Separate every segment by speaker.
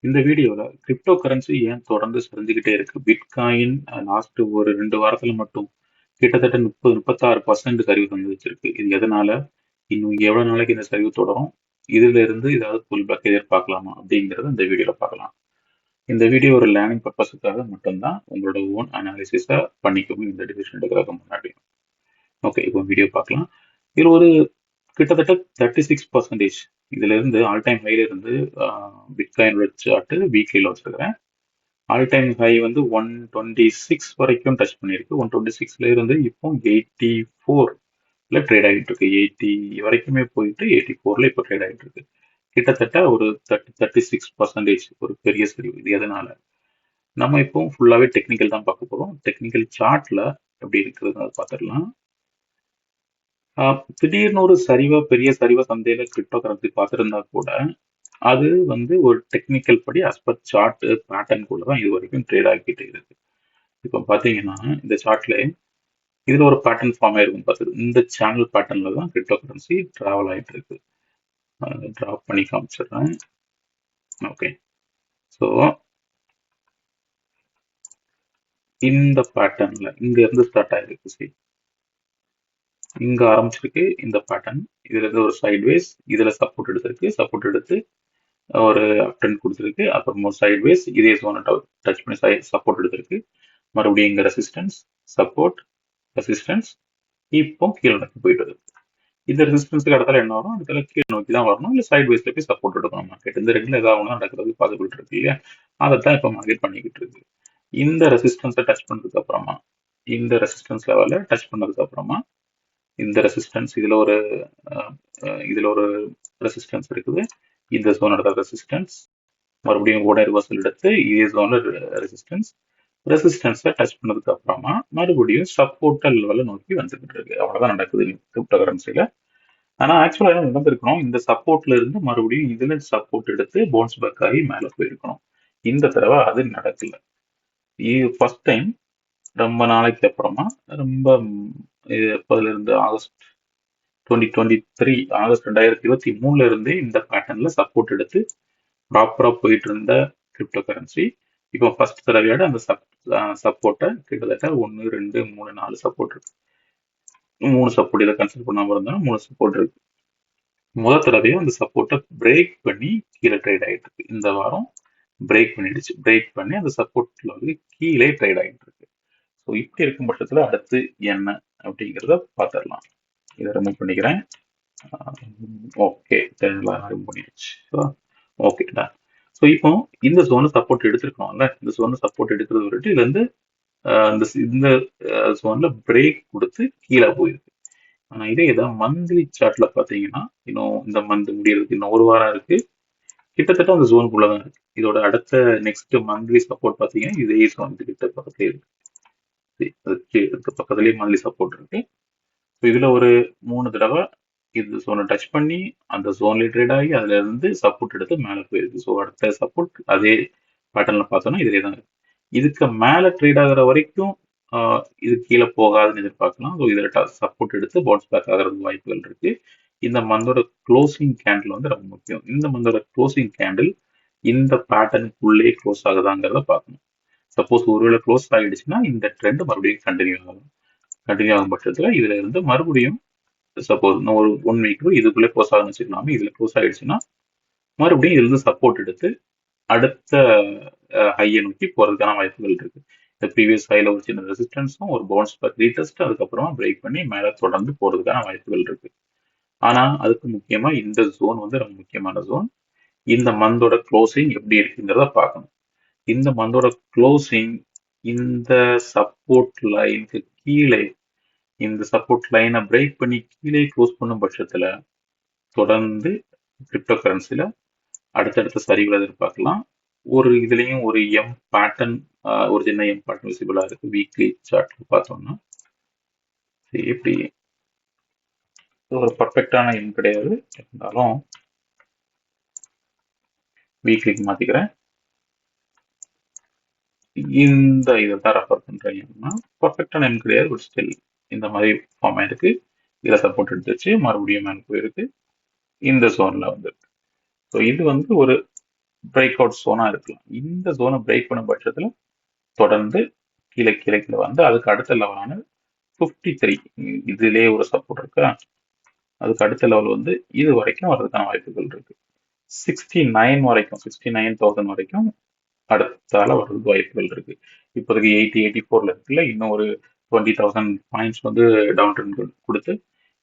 Speaker 1: இந்த வீடியோல crypto currency ஏன் தொடர்ந்து சரிஞ்சுக்கிட்டே இருக்கு? பிட்காயின் லாஸ்ட் ஒரு 2 வாரத்துல மட்டும் கிட்டத்தட்ட 30-36% சரிவு சந்திச்சிருக்கு. இது எதனால? இன்னும் எவ்வளவு நாளைக்கு இந்த சரிவு தொடரும்? இதுல இருந்து ஏதாவது புல் பேக் எதிர்பார்க்கலாமா? அப்படிங்கறத இந்த வீடியோல பார்க்கலாம். இந்த வீடியோ ஒரு லேர்னிங் பர்பஸுக்காக மட்டும்தான். உங்களோட ஓன் அனாலிசிஸா பண்ணிக்கவும் இந்த டிசிஷன் எடுக்கிறதுக்கு முன்னாடி. ஓகே, இப்போ வீடியோ பார்க்கலாம். இது ஒரு கிட்டத்தட்ட 36%. இதுல இருந்து ஆல் டைம் ஹைல இருந்து பிட்காயினோட சார்ட் வீக்லியில் வச்சிருக்கிறேன். ஆல் டைம் ஹை வந்து 126 வரைக்கும் டச் பண்ணியிருக்கு. 126ல இருந்து இப்போ 84ல ட்ரேட் ஆகிட்டு இருக்கு. 80 வரைக்குமே போயிட்டு 84ல இப்போ ட்ரேட் ஆகிட்டு இருக்கு. கிட்டத்தட்ட ஒரு 36% ஒரு பெரிய சரிவு. இது எதனால? நம்ம இப்போ ஃபுல்லாவே டெக்னிக்கல் தான் பார்க்க போறோம். டெக்னிக்கல் சார்ட்ல எப்படி இருக்குதுன்னு பார்த்துடலாம். திடீர்னு ஒரு பெரிய சரிவா சந்தையில கிரிப்டோ கரன்சி பார்த்திருந்தா கூட அது வந்து ஒரு டெக்னிக்கல் படி அஸ்பர் சார்ட் பேட்டர்ன் கூட தான் இது வரைக்கும் ட்ரேட் ஆகிட்டு இருக்கு. இப்போ பாத்தீங்கன்னா இந்த சார்ட்ல இதுல ஒரு பேட்டர்ன் ஃபார்ம் ஆயிருக்கும் பார்த்து இந்த சேனல் பேட்டர்ன்ல தான் கிரிப்டோ கரன்சி டிராவல் ஆயிட்டு இருக்கு. டிராப் பண்ணி காமிச்சிடுறேன். ஓகே, ஸோ இந்த பேட்டர்ன்ல இங்க இருந்து ஸ்டார்ட் ஆயிருக்கு. சரி, இங்க ஆரம்பிச்சிருக்கு இந்த பேட்டர்ன். இதுல இருந்து ஒரு சைட்வேஸ், இதுல சப்போர்ட் எடுத்திருக்கு. சப்போர்ட் எடுத்து ஒரு அப்ட்ரெண்ட் கொடுத்துருக்கு. அப்புறம் ஒரு சைட்வேஸ் இதே ஜோனை டச் பண்ணி சப்போர்ட் எடுத்திருக்கு. மறுபடியும் இங்க ரெசிஸ்டன்ஸ், சப்போர்ட், ரெசிஸ்டன்ஸ், இப்போ கீழே நோக்கி போயிட்டு வருது. இந்த ரெசிஸ்டன்ஸுக்கு இடத்துல என்ன வரும்? இடத்துல கீழே நோக்கி தான் வரணும், இல்லை சைட் வேஸ்ல போய் சப்போர்ட் எடுக்கணும். மார்க்கெட் இந்த ரெண்டுல ஏதாவது ஒன்று நடக்கிறது பாசிபிள் இருக்கு இல்லையா? அதைத்தான் இப்போ மார்க்கெட் பண்ணிக்கிட்டு இருக்கு. இந்த ரெசிஸ்டன்ஸை டச் பண்ணதுக்கு அப்புறமா, இந்த ரெசிஸ்டன்ஸ் லெவல்ல டச் பண்ணதுக்கு அப்புறமா இந்த ரெசிஸ்டன்ஸ் இதுல ஒரு ரெசிஸ்டன்ஸ் இருக்குது. இந்த ஜோனோட ரெசிஸ்டன்ஸ் மறுபடியும் கூட ரிவர்சல் எடுத்து இதே ஜோன்ல ரெசிஸ்டன்ஸை டச் பண்ணதுக்கு அப்புறமா மறுபடியும் சப்போர்ட்டல் லெவலை நோக்கி வந்துகிட்டு இருக்கு. அவ்வளவுதான் நடக்குது கிரிப்டோ கரன்சில. ஆனா ஆக்சுவலா என்ன நடந்திருக்கணும்? இந்த சப்போர்ட்ல இருந்து மறுபடியும் இதுல சப்போர்ட் எடுத்து பவுன்ஸ் பேக் ஆகி மேல போயிருக்கணும். இந்த தடவை அது நடக்கல. இது ஃபர்ஸ்ட் டைம் ரொம்ப நாளைக்கு அப்புறமா, ரொம்ப எப்போதுல இருந்து ஆகஸ்ட் 2023 ஆகஸ்ட் 2023ல இருந்தே இந்த பேட்டர்ன்ல சப்போர்ட் எடுத்து ப்ராப்பரா போயிட்டு இருந்த கிரிப்டோ கரன்சி இப்போ ஃபர்ஸ்ட் தடவையோட அந்த சப்போர்ட்டை கிட்டத்தட்ட 1 2 3 4 சப்போர்ட் இருக்கு. 3 சப்போர்ட் இதை கன்சிடர் பண்ணாம இருந்தா 3 சப்போர்ட் இருக்கு. முதல் தடவையும் அந்த சப்போர்ட்டை பிரேக் பண்ணி கீழே ட்ரேட் ஆகிட்டு இருக்கு. இந்த வாரம் பிரேக் பண்ணிடுச்சு. பிரேக் பண்ணி அந்த சப்போர்ட்ல வந்து கீழே ட்ரேட் ஆகிட்டு இருக்கு. ஸோ இப்படி இருக்கும் பட்சத்துல அடுத்து என்ன அப்படிங்கிறத பார்த்துடலாம். இதை ரிமூவ் பண்ணிக்கிறேன். ஓகே, ரிமூவ் பண்ணிடுச்சு. ஓகே, ஸோ இப்போ இந்த ஜோனை சப்போர்ட் எடுத்திருக்கோம்ல, இந்த ஜோனை சப்போர்ட் எடுக்கிறது விட்டு இதுல இருந்து இந்த ஜோன்ல பிரேக் கொடுத்து கீழே போயிருக்கு. ஆனா இதே இதான் மந்த்லி சார்ட்ல பாத்தீங்கன்னா, இன்னும் இந்த மந்த் முடியறதுக்கு இன்னும் ஒரு வாரம் இருக்கு. கிட்டத்தட்ட அந்த ஜோனுக்குள்ளதான் இருக்கு. இதோட அடுத்த நெக்ஸ்ட் மந்த்லி சப்போர்ட் பாத்தீங்கன்னா இதே ஜோன் கிட்ட பக்கத்துலயே இருக்கு. அதுக்கு பக்கத்துலயே மந்த்லி சப்போர்ட் இருக்கு. இதுல ஒரு 3 தடவை இந்த ஜோனை டச் பண்ணி அந்த ஜோன்ல ட்ரேட் ஆகி அதுல இருந்து சப்போர்ட் எடுத்து மேல போயிருக்கு. ஸோ அடுத்த சப்போர்ட் அதே பேட்டர்ன்ல பார்த்தோம்னா இதுலயே தான் இருக்கு. இதுக்கு மேல ட்ரேட் ஆகுற வரைக்கும் இது கீழே போகாதுன்னு எதிர்பார்க்கலாம். ஸோ இதில் சப்போர்ட் எடுத்து பவுன்ஸ் பேக் ஆகிறதுக்கு வாய்ப்புகள் இருக்கு. இந்த மந்தோட க்ளோசிங் கேண்டில் வந்து ரொம்ப முக்கியம். இந்த மந்தோட க்ளோசிங் கேண்டில் இந்த பேட்டர்னுக்குள்ளே க்ளோஸ் ஆகுதாங்கிறத பார்க்கணும். சப்போஸ் ஒருவேளை க்ளோஸ் ஆகிடுச்சுன்னா இந்த ட்ரெண்ட் மறுபடியும் கண்டினியூ ஆகும். கண்டினியூ ஆகும் பட்சத்தில் இதுல இருந்து மறுபடியும் சப்போஸ் ஒரு 1 வீக் இதுக்குள்ளே க்ளோஸ் ஆகுன்னு வச்சுக்கலாமே, இதுல க்ளோஸ் ஆயிடுச்சுன்னா மறுபடியும் இதுல இருந்து சப்போர்ட் எடுத்து அடுத்த ஹையை நோக்கி போறதுக்கான வாய்ப்புகள் இருக்கு. இந்த ப்ரீவியஸ் ஹைல ஒரு சின்ன ரெசிஸ்டன்ஸும் ஒரு பவுன்ஸ் பேக் ரீடெஸ்ட் அதுக்கப்புறமா பிரேக் பண்ணி மேல தொடர்ந்து போறதுக்கான வாய்ப்புகள் இருக்கு. ஆனா அதுக்கு முக்கியமா இந்த ஜோன் வந்து ரொம்ப முக்கியமான ஜோன். இந்த மந்தோட க்ளோசிங் எப்படி இருக்குங்கிறத பார்க்கணும். இந்த மந்தோட க்ளோசிங் இந்த சப்போர்ட் லைனுக்கு கீழே, இந்த சப்போர்ட் லைனை பிரேக் பண்ணி கீழே க்ளோஸ் பண்ணும் பட்சத்துல தொடர்ந்து கிரிப்டோ கரன்சில அடுத்தடுத்த சரிவுகளை எதிர்பார்க்கலாம். ஒரு இதுலயும் ஒரு எம் பேட்டர்ன், ஒரு சின்ன எம் பேட்டர்ன் விசிபிளா இருக்கு வீக்லி சார்ட்ல பார்த்தோம்னா. எப்படி ஒரு பர்ஃபெக்டான எம் கிடையாது, இருந்தாலும் வீக்லிக்கு மாத்திக்கிறேன். இந்த இதை தான் ரெஃபர் பண்றேன். பர்ஃபெக்டான எம் கிடையாது, பட் ஸ்டில் இந்த மாதிரி ஃபார்ம் ஆயிருக்கு. இதில் சப்போர்ட் எடுத்துச்சு, மறுபடியும் மேலே போயிருக்கு, இந்த ஜோன்ல வந்துருக்கு. ஸோ இது வந்து ஒரு பிரேக் அவுட் ஜோனா இருக்கலாம். இந்த ஜோனை பிரேக் பண்ணும் பட்சத்துல தொடர்ந்து கீழே கீழே கீழே வந்து அதுக்கு அடுத்த லெவலான 53 இதுலயே ஒரு சப்போர்ட் இருக்கா, அதுக்கு அடுத்த லெவல் வந்து இது வரைக்கும் வர்றதுக்கான வாய்ப்புகள் இருக்கு. 69 வரைக்கும் 69,000 வரைக்கும் அடுத்தால வர்றதுக்கு வாய்ப்புகள் இருக்கு. இப்போதைக்கு 80-84ல இருக்குல்ல, இன்னும் ஒரு 20,000 பாயிண்ட்ஸ் வந்து டவுன் ட்ரெண்ட் கொடுத்து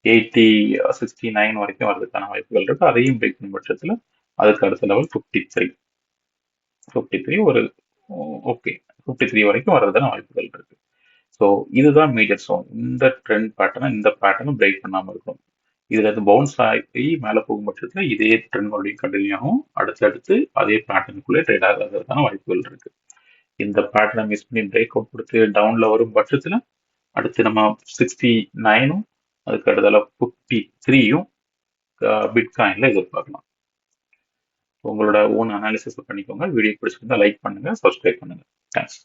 Speaker 1: 69 வரைக்கும் வர்றதுக்கான வாய்ப்புகள் இருக்கு. அதையும் பிரேக் பண்ணும் பட்சத்துல அதுக்கு அடுத்த லெவல் 53 ஒரு ஓகே 53 வரைக்கும் வர்றதுக்கான வாய்ப்புகள் இருக்கு. ஸோ இதுதான் மேஜர் ஜோன். இந்த ட்ரெண்ட் பேட்டர்னை இந்த பேட்டர்னை பிரேக் பண்ணாம இருக்கும். இதுல இருந்து பவுன்ஸ் ஆகி மேல போகும் பட்சத்துல இதே ட்ரெண்ட் மறுபடியும் கண்டினியூ ஆகும். அடுத்தடுத்து அதே பேட்டர்னுக்குள்ளே ட்ரேட் ஆகிறதுக்கான வாய்ப்புகள் இருக்கு. இந்த பேட்டர்னை மிஸ் பண்ணி பிரேக் அவுட் கொடுத்து டவுன்ல வரும் பட்சத்துல அடுத்து நம்ம 69ம் அதுக்கு அடுத்தால 53யும் பிட்காயின்ல எதிர்பார்க்கலாம். உங்களோட ஓன் அனாலிசிஸ் பண்ணிக்கோங்க. வீடியோ பிடிச்சிருந்தா லைக் பண்ணுங்க, சப்ஸ்கிரைப் பண்ணுங்க. தேங்க்ஸ்.